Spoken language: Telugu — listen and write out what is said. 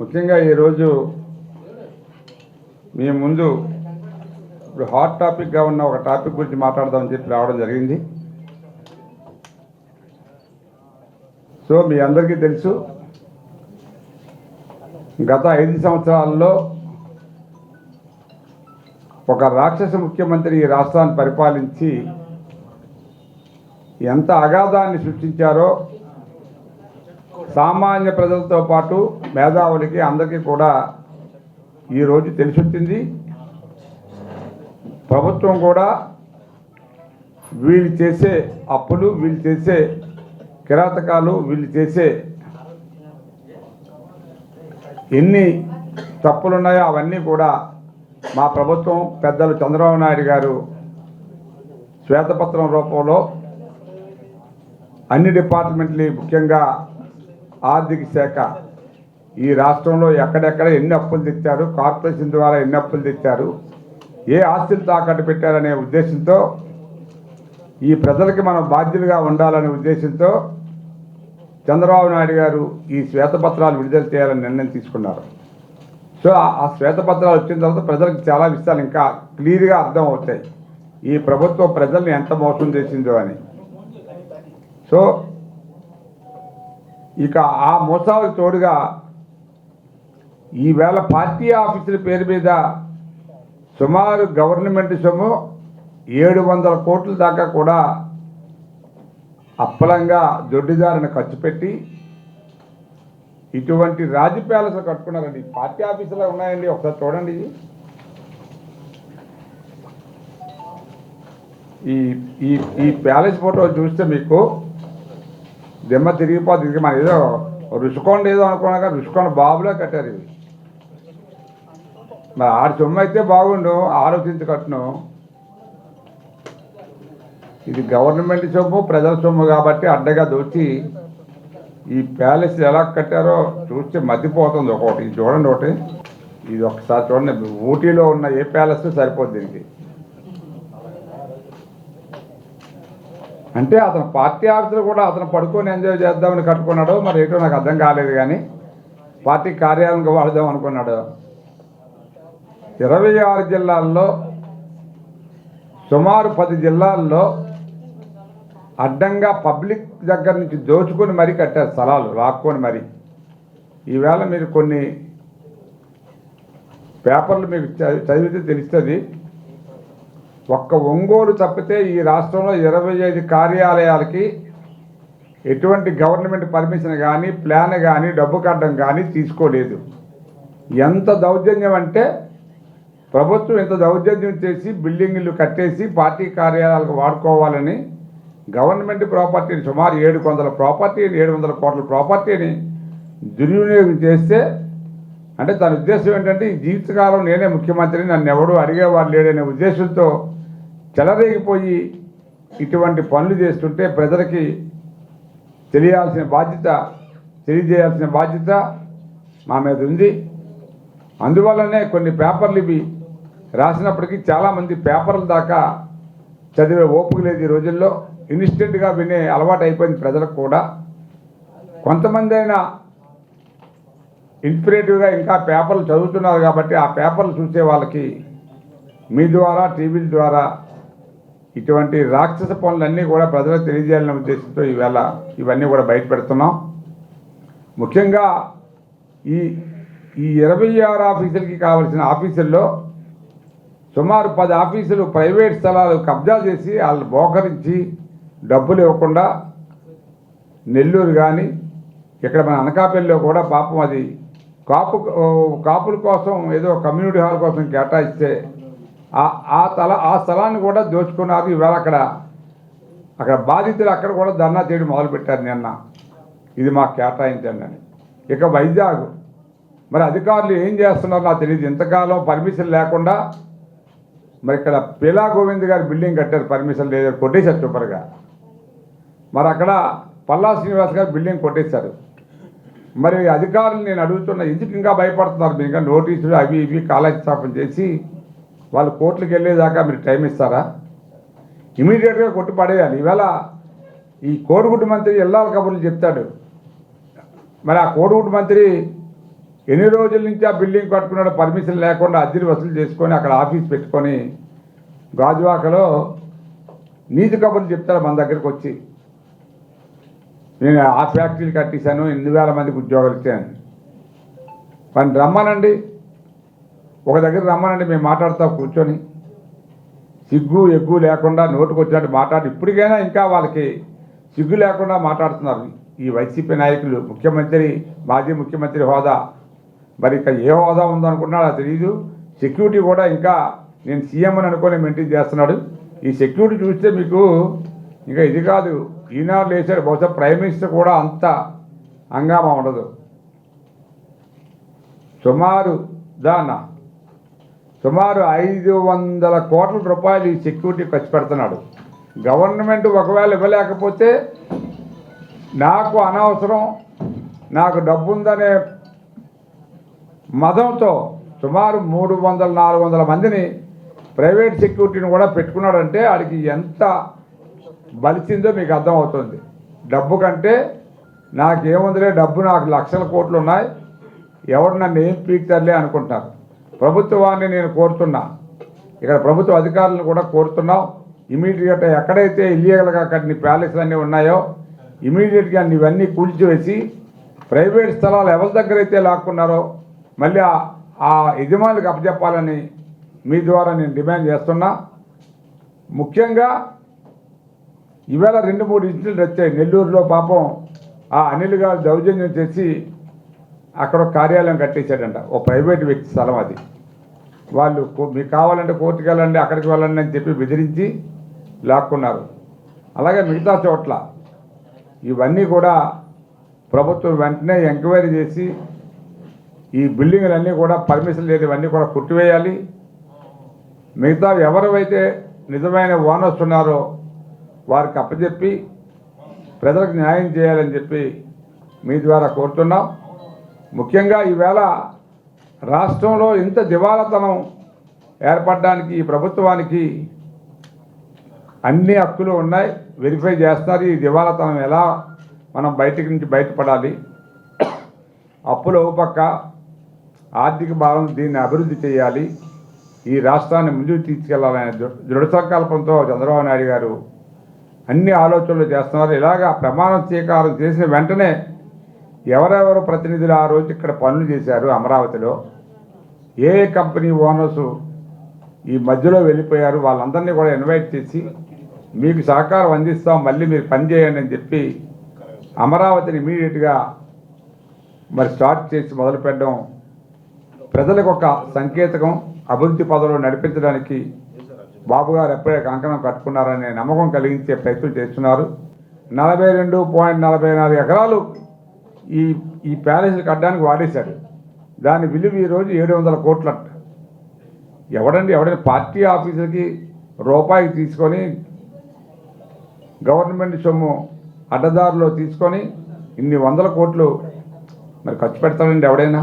ముఖ్యంగా ఈరోజు మీ ముందు ఇప్పుడు హాట్ టాపిక్గా ఉన్న ఒక టాపిక్ గురించి మాట్లాడదామని చెప్పి రావడం జరిగింది. సో మీ అందరికీ తెలుసు, గత 5 సంవత్సరాల్లో ఒక రాక్షస ముఖ్యమంత్రి ఈ రాష్ట్రాన్ని పరిపాలించి ఎంత అగాధాన్ని సృష్టించారో సామాన్య ప్రజలతో పాటు మేధావులకి అందరికీ కూడా ఈరోజు తెలిసొచ్చింది. ప్రభుత్వం కూడా వీళ్ళు చేసే అప్పులు, వీళ్ళు చేసే కిరాతకాలు, వీళ్ళు చేసే ఎన్ని తప్పులున్నాయో అవన్నీ కూడా మా ప్రభుత్వం పెద్దలు చంద్రబాబు నాయుడు గారు శ్వేతపత్రం రూపంలో అన్ని డిపార్ట్మెంట్లు, ముఖ్యంగా ఆర్థిక శాఖ ఈ రాష్ట్రంలో ఎక్కడెక్కడ ఎన్ని అప్పులు తెచ్చారు, కార్పొరేషన్ ద్వారా ఎన్ని అప్పులు తెచ్చారు, ఏ ఆస్తులు తాకట్టు పెట్టారనే ఉద్దేశంతో, ఈ ప్రజలకి మనం బాధ్యులుగా ఉండాలనే ఉద్దేశంతో చంద్రబాబు నాయుడు గారు ఈ శ్వేతపత్రాలు విడుదల చేయాలని నిర్ణయం తీసుకున్నారు. సో ఆ శ్వేతపత్రాలు వచ్చిన తర్వాత ప్రజలకు చాలా విషయాలు ఇంకా క్లియర్గా అర్థం అవుతాయి, ఈ ప్రభుత్వం ప్రజల్ని ఎంత మోసం చేసిందో అని. సో ఇక ఆ మోసాలకు తోడుగా ఈవేళ పార్టీ ఆఫీసుల పేరు మీద సుమారు గవర్నమెంట్ సొమ్ము 700 కోట్ల దాకా కూడా అప్పలంగా దొడ్డిదారిని ఖర్చు పెట్టి ఇటువంటి రాజు ప్యాలెస్లు కట్టుకున్నారండి. పార్టీ ఆఫీసులో ఉన్నాయండి, ఒకసారి చూడండి. ఈ ప్యాలెస్ ఫోటో చూస్తే మీకు దిమ్మ తిరిగిపోతుంది. మన ఏదో రుషికొండ ఏదో అనుకున్నాక రుషికొండ బాబులో కట్టారు ఇవి. మరి ఆడి సొమ్ము అయితే బాగుండు, ఆలోచించి కట్టును. ఇది గవర్నమెంట్ సొమ్ము, ప్రజల సొమ్ము కాబట్టి అడ్డగా దోచి ఈ ప్యాలెస్ ఎలా కట్టారో చూస్తే మతిపోతుంది. ఒకటి ఇది చూడండి, ఒకటి ఇది ఒకసారి చూడండి. ఊటీలో ఉన్న ఏ ప్యాలెస్ సరిపోద్ది దీనికి. అంటే అతను పార్టీ ఆఫీసులు కూడా అతను పడుకొని ఎంజాయ్ చేద్దామని కట్టుకున్నాడో మరి ఏంటో నాకు అర్థం కాలేదు. కానీ పార్టీ కార్యాలయంగా వాడదాం అనుకున్నాడు. 26 జిల్లాల్లో సుమారు 10 జిల్లాల్లో అడ్డంగా పబ్లిక్ దగ్గర నుంచి దోచుకొని మరీ కట్టారు, స్థలాలు లాక్కొని మరి. ఈవేళ మీరు కొన్ని పేపర్లు మీకు చదివితే తెలుస్తుంది. ఒక్క ఒంగోలు తప్పితే ఈ రాష్ట్రంలో 25 కార్యాలయాలకి ఎటువంటి గవర్నమెంట్ పర్మిషన్ కానీ, ప్లాన్ కానీ, డబ్బు కట్టడం కానీ తీసుకోలేదు. ఎంత దౌర్జన్యం అంటే ప్రభుత్వం ఇంత దౌర్జన్యం చేసి బిల్డింగులు కట్టేసి పార్టీ కార్యాలయాలకు వాడుకోవాలని గవర్నమెంట్ ప్రాపర్టీని సుమారు 700 కోట్ల ప్రాపర్టీని దుర్వినియోగం చేస్తే, అంటే తన ఉద్దేశం ఏంటంటే ఈ జీవితకాలం నేనే ముఖ్యమంత్రిని, నన్ను ఎవడూ అడిగేవారు లేడనే ఉద్దేశంతో చెలరేగిపోయి ఇటువంటి పనులు చేస్తుంటే ప్రజలకి తెలియాల్సిన బాధ్యత, తెలియజేయాల్సిన బాధ్యత మా మీద ఉంది. అందువల్లనే కొన్ని పేపర్లు ఇవి రాసినప్పటికీ చాలామంది పేపర్ల దాకా చదివే ఓపిక లేదు ఈ రోజుల్లో. ఇన్స్టెంట్గా వినే అలవాటు అయిపోయింది ప్రజలకు కూడా. కొంతమంది అయినా ఇన్స్పిరేటివ్గా ఇంకా పేపర్లు చదువుతున్నారు కాబట్టి ఆ పేపర్లు చూసే వాళ్ళకి మీ ద్వారా, టీవీల ద్వారా ఇటువంటి రాక్షస పనులన్నీ కూడా ప్రజలకు తెలియజేయాలనే ఉద్దేశంతో ఈవేళ ఇవన్నీ కూడా బయట పెడుతున్నాం. ముఖ్యంగా ఈ 26 ఆఫీసులకి కావాల్సిన ఆఫీసుల్లో సుమారు 10 ఆఫీసులు ప్రైవేట్ స్థలాలు కబ్జా చేసి వాళ్ళు బోకరించి డబ్బులు ఇవ్వకుండా, నెల్లూరు కానీ ఇక్కడ మన అనకాపల్లిలో కూడా పాపం అది కాపుల కోసం ఏదో కమ్యూనిటీ హాల్ కోసం కేటాయిస్తే ఆ స్థలాన్ని కూడా దోచుకున్నారు. ఈవేళ అక్కడ బాధితులు అక్కడ కూడా ధర్నా చేయడం మొదలుపెట్టారు నిన్న, ఇది మాకు కేటాయించండి అని. ఇక వైజాగ్ మరి అధికారులు ఏం చేస్తున్నారో నాకు తెలియదు. ఇంతకాలం పర్మిషన్ లేకుండా మరి ఇక్కడ పీలా గోవింద్ గారి బిల్డింగ్ కట్టారు, పర్మిషన్ లేదు, కొట్టేశారు సూపర్గా. మరి అక్కడ పల్లా శ్రీనివాస్ గారు బిల్డింగ్ కొట్టేశారు. మరి అధికారులు నేను అడుగుతున్నా, ఎందుకు ఇంకా భయపడుతున్నారు? మీరు ఇంకా నోటీసులు అవి ఇవి కాలక్షేపం చేసి వాళ్ళు కోర్టులకు వెళ్ళేదాకా మీరు టైం ఇస్తారా? ఇమీడియట్గా కొట్టి పడేయాలి. ఈవేళ ఈ కోడిగుడ్డు మంత్రి ఇల్లాల కబుర్లు చెప్తాడు. మరి ఆ కోడిగుడ్డు మంత్రి ఎన్ని రోజుల నుంచి ఆ బిల్డింగ్ కట్టుకున్నాడు పర్మిషన్ లేకుండా అద్దెలు వసూలు చేసుకొని అక్కడ ఆఫీస్ పెట్టుకొని గాజువాకలో నీతి కబుర్లు చెప్తారు మన దగ్గరికి వచ్చి. నేను ఆ ఫ్యాక్టరీలు కట్టేశాను, 8,000 మందికి ఉద్యోగాలు ఇచ్చాను. వాడిని రమ్మనండి, ఒక దగ్గర రమ్మనండి, మేము మాట్లాడతాం కూర్చొని. సిగ్గు ఎగ్గు లేకుండా నోటుకు వచ్చినట్టు మాట్లాడి ఇప్పటికైనా ఇంకా వాళ్ళకి సిగ్గు లేకుండా మాట్లాడుతున్నారు ఈ వైసీపీ నాయకులు. ముఖ్యమంత్రి, మాజీ ముఖ్యమంత్రి హోదా, మరి ఇక ఏ హోదా ఉందనుకున్నాడో తెలియదు. సెక్యూరిటీ కూడా ఇంకా నేను సీఎం అని అనుకొని మెయింటైన్ చేస్తున్నాడు. ఈ సెక్యూరిటీ చూస్తే మీకు ఇంకా ఇది కాదు, ఈనాడు లేచాడు. బహుశా ప్రైమ్ మినిస్టర్ కూడా అంత హంగామా ఉండదు. సుమారు 500 కోట్ల రూపాయలు ఈ సెక్యూరిటీ ఖర్చు పెడుతున్నాడు. గవర్నమెంట్ ఒకవేళ ఇవ్వలేకపోతే నాకు అనవసరం, నాకు డబ్బు ఉందనే మదంతో సుమారు 300-400 మందిని ప్రైవేట్ సెక్యూరిటీని కూడా పెట్టుకున్నాడంటే వాడికి ఎంత బలిసిందో మీకు అర్థమవుతుంది. డబ్బు కంటే నాకేముందిలే, డబ్బు నాకు లక్షల కోట్లు ఉన్నాయి, ఎవరు నన్ను ఏం పీక్తారులే అనుకుంటారు. ప్రభుత్వాన్ని నేను కోరుతున్నా, ఇక్కడ ప్రభుత్వ అధికారులను కూడా కోరుతున్నాం, ఇమీడియట్గా ఎక్కడైతే ఇల్లీగల్గా కట్టిన ప్యాలెస్లు అన్నీ ఉన్నాయో ఇమీడియట్గా ఇవన్నీ కూల్చివేసి ప్రైవేట్ స్థలాలు ఎవరి దగ్గర అయితే లాక్కున్నారో మళ్ళీ ఆ యజమానులకు అప్పచెప్పాలని మీ ద్వారా నేను డిమాండ్ చేస్తున్నా. ముఖ్యంగా ఈవేళ 2-3 ఇన్సిడెంట్లు వచ్చాయి. నెల్లూరులో పాపం ఆ అనిల్ గారు దౌర్జన్యం చేసి అక్కడ కార్యాలయం కట్టేశాడంట, ఓ ప్రైవేట్ వ్యక్తి స్థలం అది. వాళ్ళు మీకు కావాలంటే కోర్టుకు వెళ్ళండి, అక్కడికి వెళ్ళండి అని చెప్పి బెదిరించి లాక్కున్నారు. అలాగే మిగతా చోట్ల ఇవన్నీ కూడా ప్రభుత్వం వెంటనే ఎంక్వైరీ చేసి ఈ బిల్డింగ్లన్నీ కూడా పర్మిషన్ లేదు ఇవన్నీ కూడా కొట్టివేయాలి. మిగతా ఎవరైతే నిజమైన ఓనర్స్ ఉన్నారో వారికి అప్పచెప్పి ప్రజలకు న్యాయం చేయాలని చెప్పి మీ ద్వారా కోరుతున్నాం. ముఖ్యంగా ఈవేళ రాష్ట్రంలో ఇంత దివాళతనం ఏర్పడడానికి ఈ ప్రభుత్వానికి అన్ని హక్కులు ఉన్నాయి, వెరిఫై చేస్తున్నారు. ఈ దివాళతనం ఎలా మనం నుంచి బయటపడాలి, అప్పులు ఒక పక్క, ఆర్థిక భావం, దీన్ని అభివృద్ధి చేయాలి, ఈ రాష్ట్రాన్ని ముందుకు తీసుకెళ్లాలనే దృఢ సంకల్పంతో చంద్రబాబు నాయుడు గారు అన్ని ఆలోచనలు చేస్తున్నారు. ఇలాగా ప్రమాణ స్వీకారం చేసిన వెంటనే ఎవరెవరు ప్రతినిధులు ఆ రోజు ఇక్కడ పనులు చేశారు అమరావతిలో, ఏ కంపెనీ ఓనర్సు ఈ మధ్యలో వెళ్ళిపోయారు, వాళ్ళందరినీ కూడా ఇన్వైట్ చేసి మీకు సహకారం అందిస్తాం, మళ్ళీ మీరు పని చేయండి అని చెప్పి అమరావతిని ఇమీడియట్గా మరి స్టార్ట్ చేసి మొదలు పెట్టడం ప్రజలకు ఒక సంకేతకం. అభివృద్ధి పదవులు నడిపించడానికి బాబు గారు ఎప్పుడే కంకణం కట్టుకున్నారనే నమ్మకం కలిగించే ప్రయత్నం చేస్తున్నారు. 42.44 ఎకరాలు ఈ ప్యాలెస్లు కట్టడానికి వాడేశాడు. దాని విలువ ఈరోజు 700 కోట్లంట. ఎవడైనా పార్టీ ఆఫీసులకి రూపాయికి తీసుకొని గవర్నమెంట్ సొమ్ము అడ్డదారులో తీసుకొని ఇన్ని 100 కోట్లు మరి ఖర్చు పెడతాడండి ఎవడైనా?